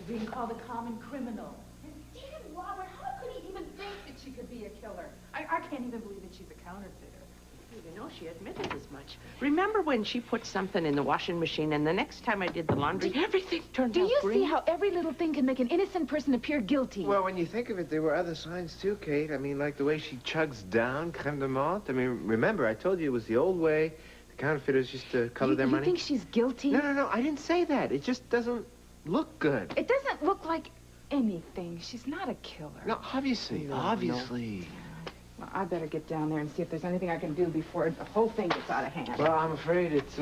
being called a common criminal. And dear Robert, how could he even think that she could be a killer? I can't even believe that she's a counterfeiter. You know, she admitted as much. Remember when she put something in the washing machine and the next time I did the laundry, everything turned out green? Do you see how every little thing can make an innocent person appear guilty? Well, when you think of it, there were other signs too, Kate. I mean, like the way she chugs down creme de menthe. I mean, remember, I told you it was the old way. The counterfeiters used to color their money. You think she's guilty? No, I didn't say that. It just doesn't look good. It doesn't look like anything. She's not a killer. No, obviously, obviously. No. Well, I better get down there and see if there's anything I can do before the whole thing gets out of hand. Well, I'm afraid it's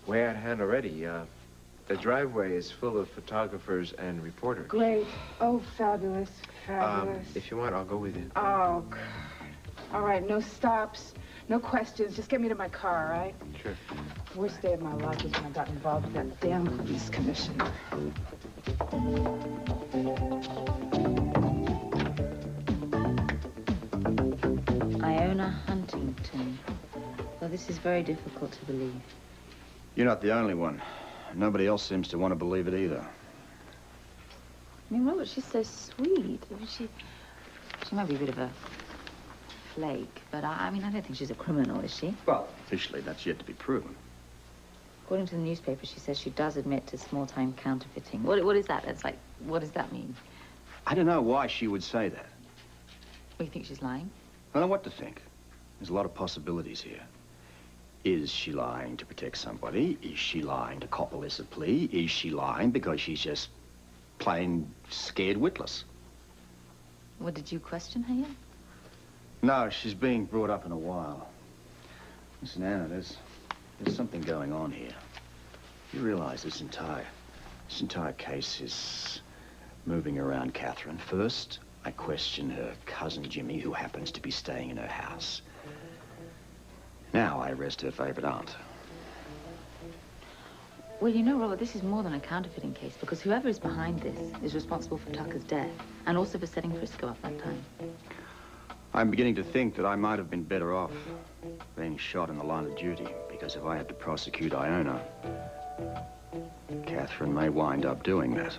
way out of hand already. The driveway is full of photographers and reporters. Great. Oh, fabulous, fabulous. If you want, I'll go with you. Oh, God. All right, no stops, no questions. Just get me to my car, all right? Sure. Worst day of my life was when I got involved with that damn police commissioner. Iona Huntington. Well, this is very difficult to believe. You're not the only one. Nobody else seems to want to believe it either. I mean, Robert, she's so sweet. I mean, she might be a bit of a flake, but I mean, I don't think she's a criminal, is she? Well, officially, that's yet to be proven. According to the newspaper, she says she does admit to small-time counterfeiting. What is that? It's like, what does that mean? I don't know why she would say that. Well, you think she's lying? I don't know what to think. There's a lot of possibilities here. Is she lying to protect somebody? Is she lying to cop a lesser plea? Is she lying because she's just plain scared witless? Well, did you question her yet? No, she's being brought up in a while. Listen, Anna, there's something going on here. You realize this entire case is moving around Katherine. First, I question her cousin Jimmy, who happens to be staying in her house. Now I arrest her favorite aunt. Well, you know, Robert, this is more than a counterfeiting case, because whoever is behind this is responsible for Tucker's death, and also for setting Frisco up that time. I'm beginning to think that I might have been better off being shot in the line of duty, because if I had to prosecute Iona, Katherine may wind up doing that.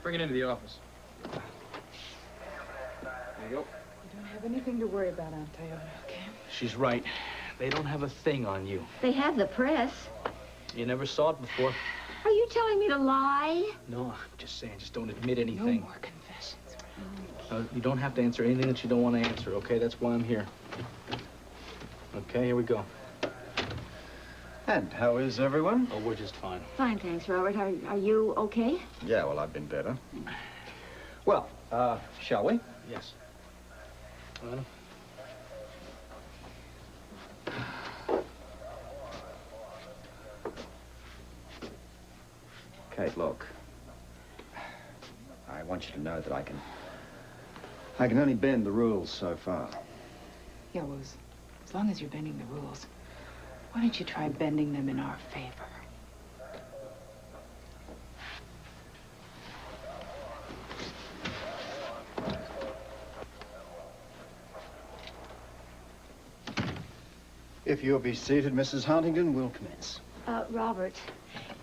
Bring it into the office. There you go. You don't have anything to worry about, Aunt Iona, okay? She's right. They don't have a thing on you. They have the press. You never saw it before. Are you telling me to lie? No, I'm just saying, just don't admit anything. No more confessions. You don't have to answer anything that you don't want to answer, okay? That's why I'm here. Okay, here we go. And how is everyone? Oh, we're just fine. Fine, thanks, Robert. Are you okay? Yeah, well, I've been better. Well, shall we? Yes. Well, Kate, look. I want you to know that I can only bend the rules so far. Yeah, well, as long as you're bending the rules, why don't you try bending them in our favor? If you'll be seated, Mrs. Huntington, we'll commence. Robert,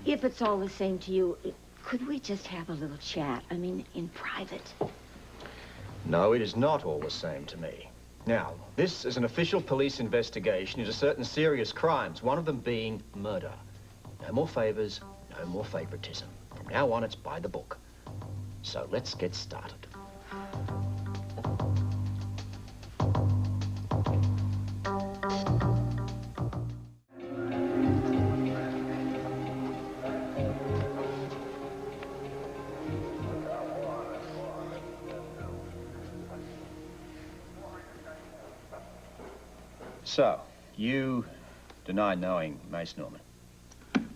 if it's all the same to you, could we just have a little chat? I mean, in private. No, it is not all the same to me. Now, this is an official police investigation into certain serious crimes, one of them being murder. No more favors, no more favoritism. From now on, it's by the book. So let's get started. So, you deny knowing Mace Norman?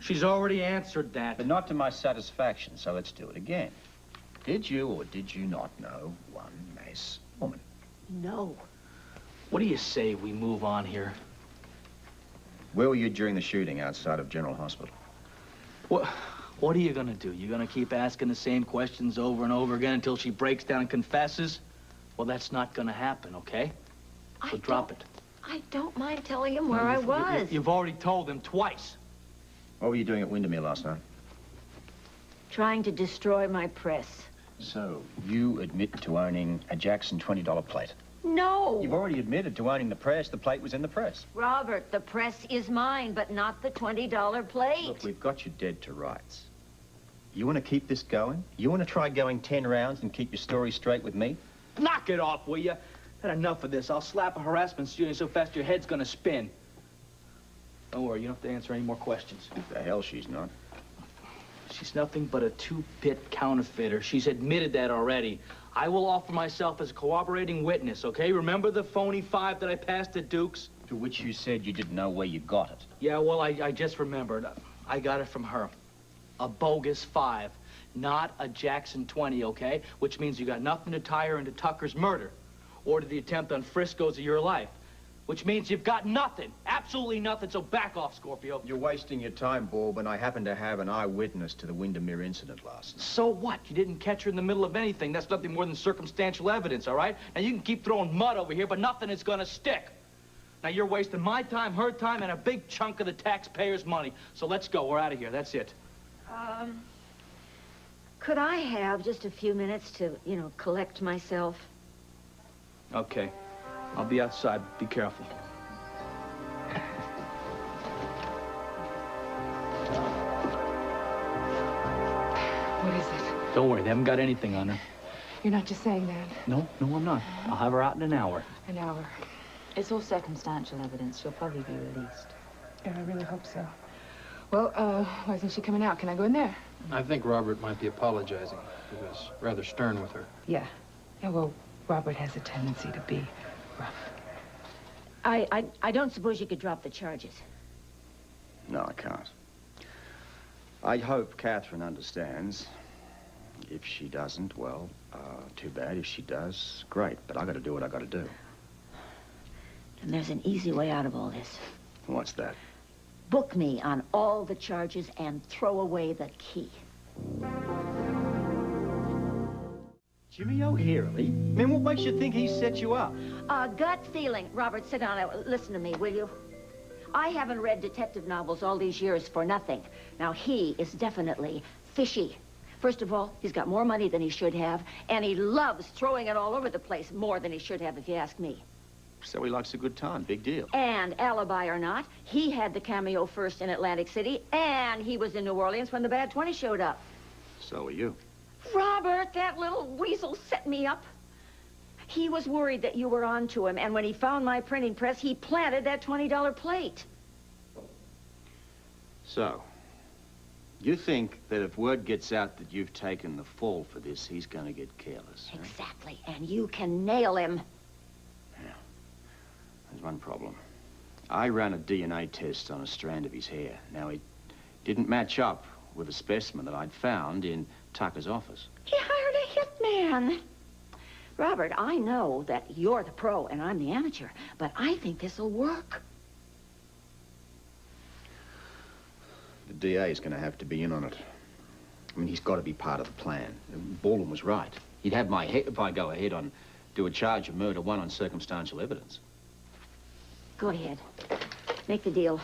she's already answered that. But not to my satisfaction, so let's do it again. Did you or did you not know one Mace Norman? No. What do you say we move on here? Where were you during the shooting outside of General Hospital? What are you gonna do? You gonna keep asking the same questions over and over again until she breaks down and confesses? Well, that's not gonna happen, okay? So drop it. I don't mind telling him where I was. You've already told him twice. What were you doing at Windermere last night? trying to destroy my press. So, you admit to owning a Jackson $20 plate? No! You've already admitted to owning the press. The plate was in the press. Robert, the press is mine, but not the $20 plate. Look, we've got you dead to rights. You want to keep this going? You want to try going 10 rounds and keep your story straight with me? Knock it off, will you? Had enough of this. I'll slap a harassment student so fast your head's gonna spin. Don't worry, you don't have to answer any more questions. The hell she's not. She's nothing but a two-bit counterfeiter. She's admitted that already. I will offer myself as a cooperating witness, okay? Remember the phony 5 that I passed at Duke's? To which you said you didn't know where you got it. Yeah, well, I just remembered. I got it from her. A bogus 5, not a Jackson 20, okay? Which means you got nothing to tie her into Tucker's murder or to the attempt on Frisco's of your life. Which means you've got nothing, absolutely nothing, so back off, Scorpio. You're wasting your time, Bob, and I happen to have an eyewitness to the Windermere incident last night. So what? You didn't catch her in the middle of anything. That's nothing more than circumstantial evidence, all right? Now, you can keep throwing mud over here, but nothing is gonna stick. Now, you're wasting my time, her time, and a big chunk of the taxpayers' money. So let's go. We're out of here. That's it. Could I have just a few minutes to, collect myself? Okay. I'll be outside. Be careful. What is it? Don't worry. They haven't got anything on her. You're not just saying that. No, I'm not. I'll have her out in an hour. An hour. It's all circumstantial evidence. She'll probably be released. Yeah, I really hope so. Well, why isn't she coming out? Can I go in there? I think Robert might be apologizing. He was rather stern with her. Yeah. Yeah, well, Robert has a tendency to be rough. I don't suppose you could drop the charges. No, I can't. I hope Katherine understands. If she doesn't, well, too bad. If she does, great. But I got to do what I got to do. And there's an easy way out of all this. What's that? Book me on all the charges and throw away the key. Jimmy O'Hurley? Man, what makes you think he set you up? A gut feeling. Robert, sit down. Listen to me, will you? I haven't read detective novels all these years for nothing. Now, he is definitely fishy. First of all, he's got more money than he should have, and he loves throwing it all over the place more than he should have, if you ask me. So he likes a good time. Big deal. And alibi or not, he had the cameo first in Atlantic City, and he was in New Orleans when the Bad 20 showed up. So are you. Robert, that little weasel set me up. He was worried that you were on to him, and when he found my printing press, he planted that $20 plate. So, you think that if word gets out that you've taken the fall for this, he's going to get careless, huh? Exactly, and you can nail him. Yeah. There's one problem. I ran a DNA test on a strand of his hair. Now, it didn't match up with a specimen that I'd found in Tucker's office. He hired a hitman. Robert, I know that you're the pro and I'm the amateur, but I think this'll work. The DA is going to have to be in on it. I mean, he's got to be part of the plan. Baldwin was right. He'd have my head if I go ahead on do a charge of murder, one on circumstantial evidence. Go ahead. Make the deal.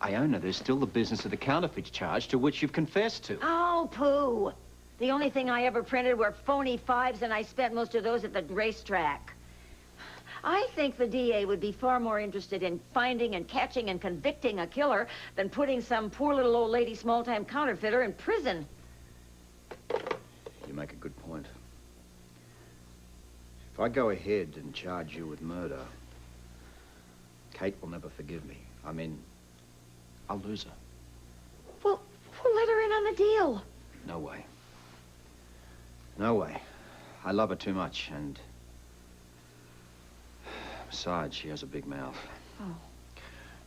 Iona, there's still the business of the counterfeit charge to which you've confessed to. Oh, pooh. The only thing I ever printed were phony 5s, and I spent most of those at the racetrack. I think the DA would be far more interested in finding and catching and convicting a killer than putting some poor little old lady small-time counterfeiter in prison. You make a good point. If I go ahead and charge you with murder, Kate will never forgive me. I mean, I'll lose her. Well, we'll let her in on the deal. No way. No way. I love her too much, and besides, she has a big mouth. Oh.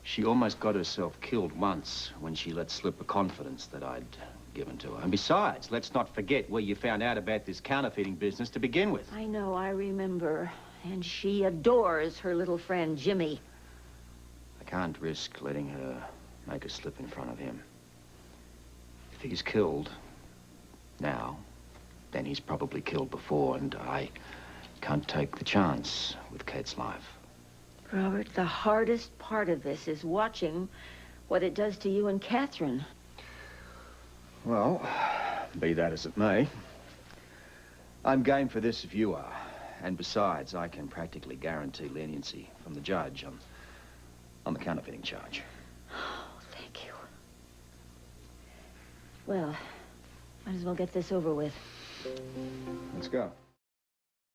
She almost got herself killed once when she let slip a confidence that I'd given to her. And besides, let's not forget where you found out about this counterfeiting business to begin with. I know, I remember. And she adores her little friend, Jimmy. I can't risk letting her make a slip in front of him. If he's killed now, then he's probably killed before, and I can't take the chance with Kate's life. Robert, the hardest part of this is watching what it does to you and Katherine. Well, be that as it may. I'm game for this if you are. And besides, I can practically guarantee leniency from the judge on the counterfeiting charge. Oh, thank you. Well, might as well get this over with. Let's go.